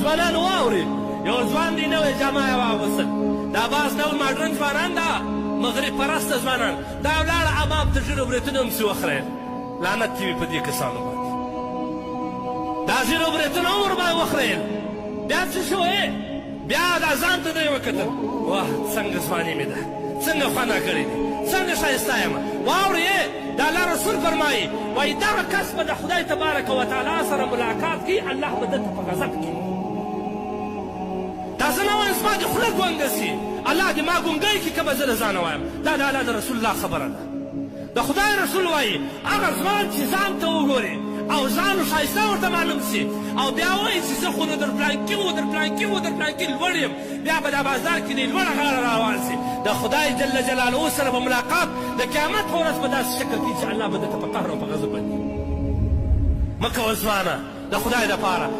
ځوانانو واورئ، یو ځوان دی نوې جامه یې واغوستل، دا بعض ډول ماډرن ځوانان دا مغرب پرسته ځوانان دا ولاړه امام ته ژېړو برېتونه هم سي وخریل. لعنت دې وي په دې کسانو باندې. دا ژېړو برېتونه هم ورباندې وخریل. بیا څه شوې؟ بیا دا ځان ته دی وکتل، واه څنګه ځواني مې ده، څنګه خوند کړی دی، څنګه ښایسته یم. واورئ دا الله رسول فرمایي وایي دغه کس به د خدای تبارک وتعالی سره ملاقات کوي، الله به دلته په غضب کړي. دا زه نه وایم زما دې خوله ګونګه سي، الله دې ما ګونګی کړي که به زه د ځانه وایم. دا د الله د رسول الله خبره ده. د خدای رسول وایي هغه ځوان چې ځان ته وګوري او ځان ښایسته ورته معلوم سي او بیا وایي چې زه خو نو در پلانکي و در پلانکي و در پلانکي لوړ یم، بیا به دا بازار کې د لوړه غاړه روان سي. د خدای جل جلاله سره به ملاقات د قیامت په ورځ به داسې شکل کړي چې الله به درته په قهر او په غضب باندې. مه کوه ځوانه د خدای دپاره